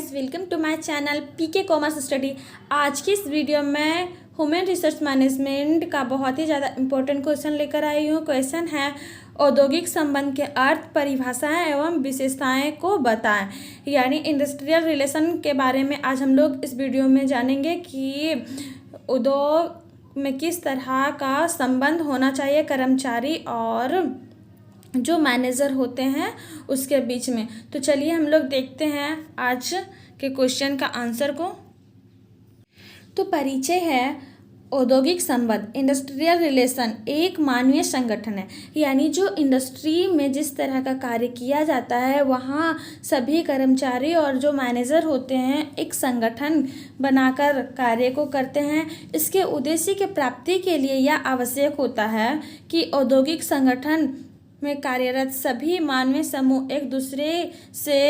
Guys, welcome to my channel PK commerce study. आज की इस वीडियो में ह्यूमन रिसोर्स मैनेजमेंट का बहुत ही ज़्यादा इंपॉर्टेंट क्वेश्चन लेकर आई हूँ। क्वेश्चन है औद्योगिक संबंध के अर्थ, परिभाषाएं एवं विशेषताएं को बताएं। यानी इंडस्ट्रियल रिलेशन के बारे में आज हम लोग इस वीडियो में जानेंगे कि उद्योग में किस तरह का संबंध होना चाहिए कर्मचारी और जो मैनेजर होते हैं उसके बीच में। तो चलिए हम लोग देखते हैं आज के क्वेश्चन का आंसर को। तो परिचय है औद्योगिक संबंध, इंडस्ट्रियल रिलेशन एक मानवीय संगठन है। यानी जो इंडस्ट्री में जिस तरह का कार्य किया जाता है वहाँ सभी कर्मचारी और जो मैनेजर होते हैं एक संगठन बनाकर कार्य को करते हैं। इसके उद्देश्य की प्राप्ति के लिए यह आवश्यक होता है कि औद्योगिक संगठन में कार्यरत सभी मानवीय समूह एक दूसरे से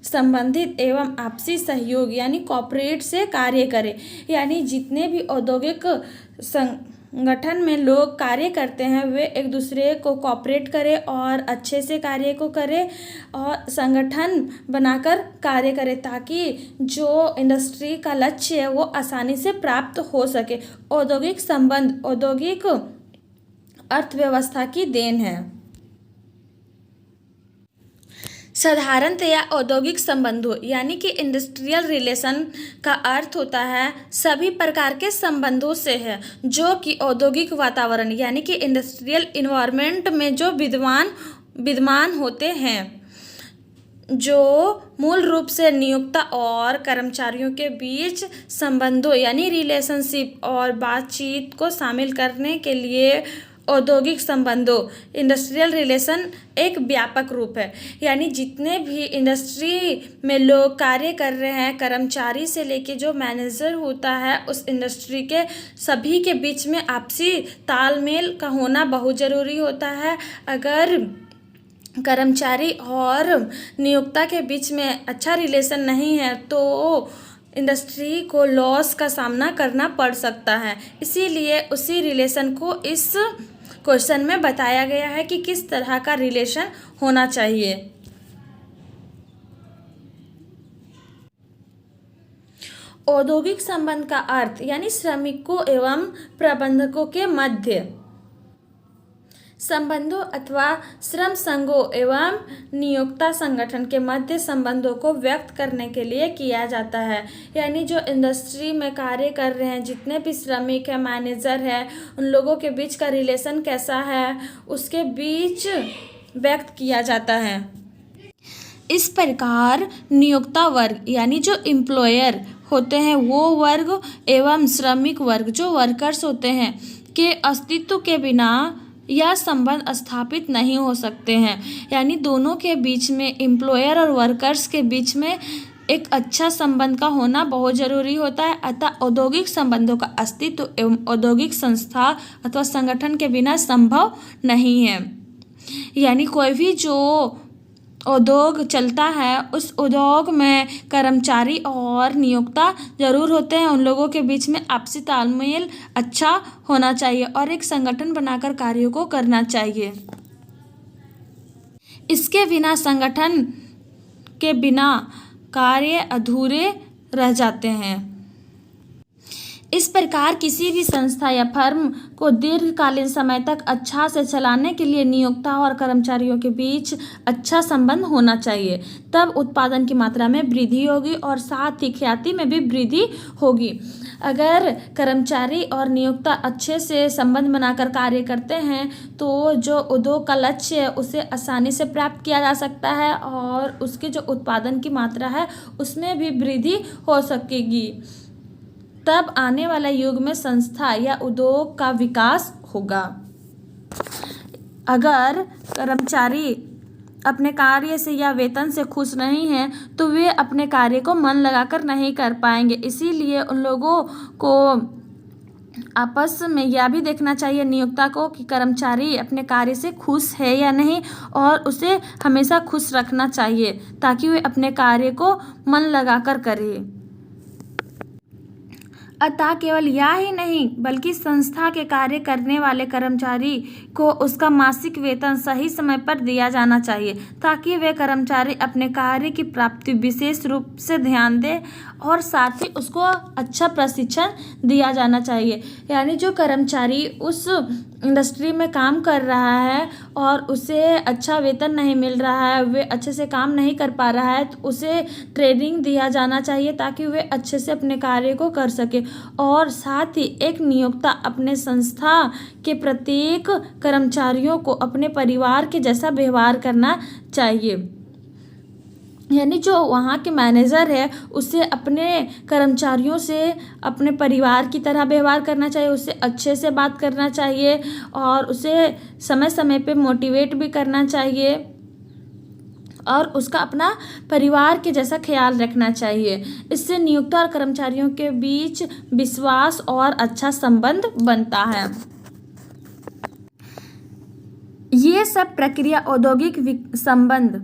संबंधित एवं आपसी सहयोग यानी कॉपरेट से कार्य करें। यानी जितने भी औद्योगिक संगठन में लोग कार्य करते हैं वे एक दूसरे को कॉपरेट करें और अच्छे से कार्य को करें और संगठन बनाकर कार्य करें ताकि जो इंडस्ट्री का लक्ष्य है वो आसानी से प्राप्त हो सके। औद्योगिक संबंध औद्योगिक अर्थव्यवस्था की देन है। साधारणतया औद्योगिक संबंधों यानी कि इंडस्ट्रियल रिलेशन का अर्थ होता है सभी प्रकार के संबंधों से है जो कि औद्योगिक वातावरण यानी कि इंडस्ट्रियल इन्वायरमेंट में जो विद्यमान होते हैं, जो मूल रूप से नियोक्ता और कर्मचारियों के बीच संबंधों यानी रिलेशनशिप और बातचीत को शामिल करने के लिए औद्योगिक संबंधों इंडस्ट्रियल रिलेशन एक व्यापक रूप है। यानी जितने भी इंडस्ट्री में लोग कार्य कर रहे हैं, कर्मचारी से लेके जो मैनेजर होता है, उस इंडस्ट्री के सभी के बीच में आपसी तालमेल का होना बहुत ज़रूरी होता है। अगर कर्मचारी और नियोक्ता के बीच में अच्छा रिलेशन नहीं है तो इंडस्ट्री को लॉस का सामना करना पड़ सकता है। इसीलिए उसी रिलेशन को इस क्वेश्चन में बताया गया है कि किस तरह का रिलेशन होना चाहिए। औद्योगिक संबंध का अर्थ यानी श्रमिकों एवं प्रबंधकों के मध्य संबंधों अथवा श्रम संघों एवं नियोक्ता संगठन के मध्य संबंधों को व्यक्त करने के लिए किया जाता है। यानी जो इंडस्ट्री में कार्य कर रहे हैं, जितने भी श्रमिक है, मैनेजर है, उन लोगों के बीच का रिलेशन कैसा है उसके बीच व्यक्त किया जाता है। इस प्रकार नियोक्ता वर्ग यानी जो एम्प्लॉयर होते हैं वो वर्ग एवं श्रमिक वर्ग जो वर्कर्स होते हैं के अस्तित्व के बिना यह संबंध स्थापित नहीं हो सकते हैं। यानी दोनों के बीच में एम्प्लॉयर और वर्कर्स के बीच में एक अच्छा संबंध का होना बहुत ज़रूरी होता है। अतः औद्योगिक संबंधों का अस्तित्व एवं औद्योगिक संस्था अथवा संगठन के बिना संभव नहीं है। यानी कोई भी जो उद्योग चलता है उस उद्योग में कर्मचारी और नियोक्ता जरूर होते हैं। उन लोगों के बीच में आपसी तालमेल अच्छा होना चाहिए और एक संगठन बनाकर कार्यों को करना चाहिए। इसके बिना संगठन के बिना कार्य अधूरे रह जाते हैं। इस प्रकार किसी भी संस्था या फर्म को दीर्घकालीन समय तक अच्छा से चलाने के लिए नियोक्ता और कर्मचारियों के बीच अच्छा संबंध होना चाहिए। तब उत्पादन की मात्रा में वृद्धि होगी और साथ ही ख्याति में भी वृद्धि होगी। अगर कर्मचारी और नियोक्ता अच्छे से संबंध बनाकर कार्य करते हैं तो जो उद्योग का लक्ष्य है उसे आसानी से प्राप्त किया जा सकता है और उसके जो उत्पादन की मात्रा है उसमें भी वृद्धि हो सकेगी। तब आने वाला युग में संस्था या उद्योग का विकास होगा। अगर कर्मचारी अपने कार्य से या वेतन से खुश नहीं हैं तो वे अपने कार्य को मन लगाकर नहीं कर पाएंगे। इसीलिए उन लोगों को आपस में यह भी देखना चाहिए नियोक्ता को कि कर्मचारी अपने कार्य से खुश है या नहीं और उसे हमेशा खुश रखना चाहिए ताकि वे अपने कार्य को मन लगाकर करें। अतः केवल यह ही नहीं बल्कि संस्था के कार्य करने वाले कर्मचारी को उसका मासिक वेतन सही समय पर दिया जाना चाहिए ताकि वे कर्मचारी अपने कार्य की प्राप्ति विशेष रूप से ध्यान दे और साथ ही उसको अच्छा प्रशिक्षण दिया जाना चाहिए। यानी जो कर्मचारी उस इंडस्ट्री में काम कर रहा है और उसे अच्छा वेतन नहीं मिल रहा है, वे अच्छे से काम नहीं कर पा रहा है, तो उसे ट्रेनिंग दिया जाना चाहिए ताकि वे अच्छे से अपने कार्य को कर सके। और साथ ही एक नियोक्ता अपने संस्था के प्रत्येक कर्मचारियों को अपने परिवार के जैसा व्यवहार करना चाहिए। यानी जो वहाँ के मैनेजर है उसे अपने कर्मचारियों से अपने परिवार की तरह व्यवहार करना चाहिए, उससे अच्छे से बात करना चाहिए और उसे समय समय पे मोटिवेट भी करना चाहिए और उसका अपना परिवार के जैसा ख्याल रखना चाहिए। इससे नियोक्ता और कर्मचारियों के बीच विश्वास और अच्छा संबंध बनता है। ये सब प्रक्रिया औद्योगिक संबंध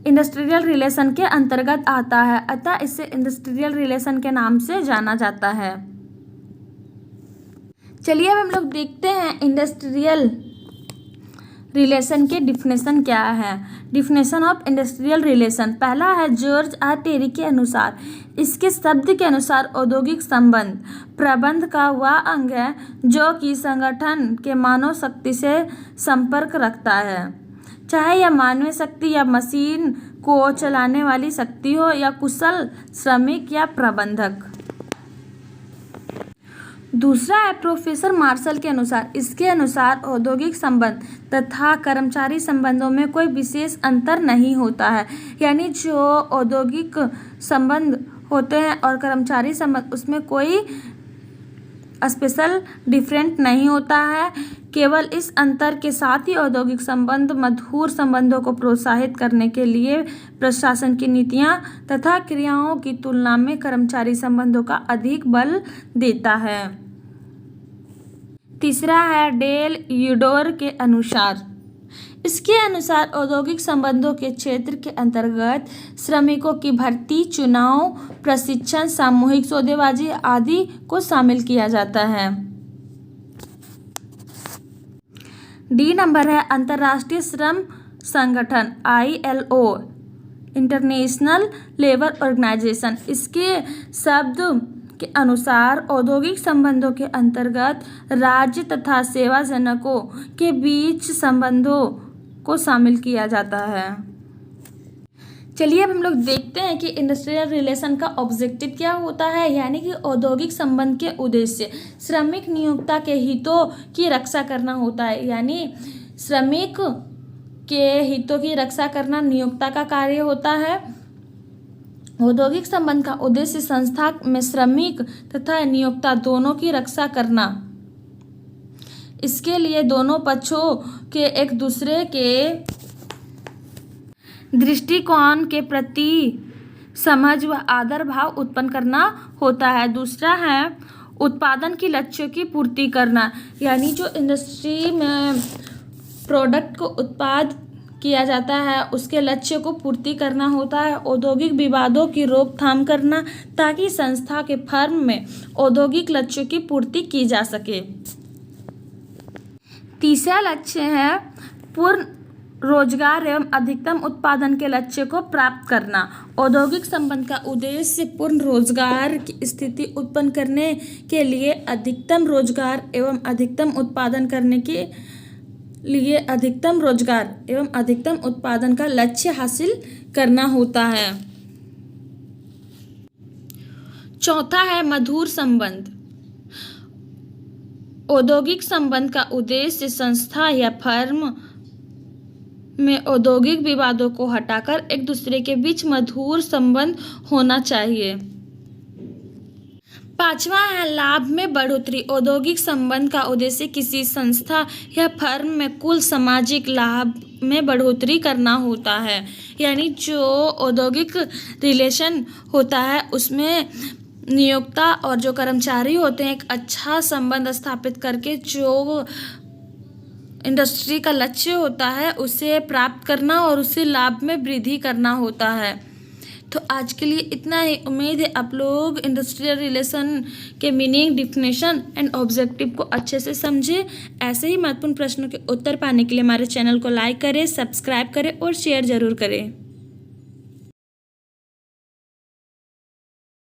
इंडस्ट्रियल रिलेशन के अंतर्गत आता है, अतः इसे इंडस्ट्रियल रिलेशन के नाम से जाना जाता है। चलिए अब हम लोग देखते हैं इंडस्ट्रियल रिलेशन के डिफिनेशन क्या है। डिफिनेशन ऑफ इंडस्ट्रियल रिलेशन, पहला है जॉर्ज आर टेरी के अनुसार, इसके शब्द के अनुसार औद्योगिक संबंध प्रबंध का वह अंग है जो कि संगठन के मानव शक्ति से संपर्क रखता है, चाहे यह मानवीय शक्ति या मशीन को चलाने वाली शक्ति हो या कुशल श्रमिक या प्रबंधक। दूसरा है प्रोफेसर मार्शल के अनुसार, इसके अनुसार औद्योगिक संबंध तथा कर्मचारी संबंधों में कोई विशेष अंतर नहीं होता है। यानी जो औद्योगिक संबंध होते हैं और कर्मचारी संबंध उसमें कोई स्पेशल डिफरेंट नहीं होता है। केवल इस अंतर के साथ ही औद्योगिक संबंध मधुर संबंधों को प्रोत्साहित करने के लिए प्रशासन की नीतियां तथा क्रियाओं की तुलना में कर्मचारी संबंधों का अधिक बल देता है। तीसरा है डेल यूडोर के अनुसार, इसके अनुसार औद्योगिक संबंधों के क्षेत्र के अंतर्गत श्रमिकों की भर्ती, चुनाव, प्रशिक्षण, सामूहिक सौदेबाजी आदि को शामिल किया जाता है। डी नंबर है अंतर्राष्ट्रीय श्रम संगठन ILO, इंटरनेशनल लेबर ऑर्गेनाइजेशन, इसके शब्द के अनुसार औद्योगिक संबंधों के अंतर्गत राज्य तथा सेवाजनकों के बीच संबंधों को शामिल किया जाता है। चलिए अब हम लोग देखते हैं कि इंडस्ट्रियल रिलेशन का ऑब्जेक्टिव क्या होता है। यानी कि औद्योगिक संबंध के उद्देश्य श्रमिक नियोक्ता के हितों की रक्षा करना होता है। यानी श्रमिक के हितों की रक्षा करना नियोक्ता का कार्य होता है। औद्योगिक संबंध का उद्देश्य संस्था में श्रमिक तथा नियोक्ता दोनों की रक्षा करना। इसके लिए दोनों पक्षों के एक दूसरे के दृष्टिकोण के प्रति समझ व आदर भाव उत्पन्न करना होता है। दूसरा है उत्पादन की लक्ष्यों की पूर्ति करना। यानी जो इंडस्ट्री में प्रोडक्ट को उत्पाद किया जाता है उसके लक्ष्य को पूर्ति करना होता है। औद्योगिक विवादों की रोकथाम करना ताकि संस्था के फर्म में औद्योगिक लक्ष्यों की पूर्ति की जा सके। तीसरा लक्ष्य है पूर्ण रोजगार एवं अधिकतम उत्पादन के लक्ष्य को प्राप्त करना। औद्योगिक संबंध का उद्देश्य पूर्ण रोजगार की स्थिति उत्पन्न करने के लिए अधिकतम रोजगार एवं अधिकतम उत्पादन करने के लिए अधिकतम रोजगार एवं अधिकतम उत्पादन का लक्ष्य हासिल करना होता है। चौथा है मधुर संबंध। औद्योगिक संबंध का उद्देश्य संस्था या फर्म में औद्योगिक विवादों को हटाकर एक दूसरे के बीच मधुर संबंध होना चाहिए। पांचवा है लाभ में बढ़ोतरी। औद्योगिक संबंध का उद्देश्य किसी संस्था या फर्म में कुल सामाजिक लाभ में बढ़ोतरी करना होता है। यानी जो औद्योगिक रिलेशन होता है उसमें नियोक्ता और जो कर्मचारी होते हैं एक अच्छा संबंध स्थापित करके जो इंडस्ट्री का लक्ष्य होता है उसे प्राप्त करना और उससे लाभ में वृद्धि करना होता है। तो आज के लिए इतना ही। उम्मीद है आप लोग इंडस्ट्रियल रिलेशन के मीनिंग, डिफिनेशन एंड ऑब्जेक्टिव को अच्छे से समझे। ऐसे ही महत्वपूर्ण प्रश्नों के उत्तर पाने के लिए हमारे चैनल को लाइक करें, सब्सक्राइब करें और शेयर ज़रूर करें।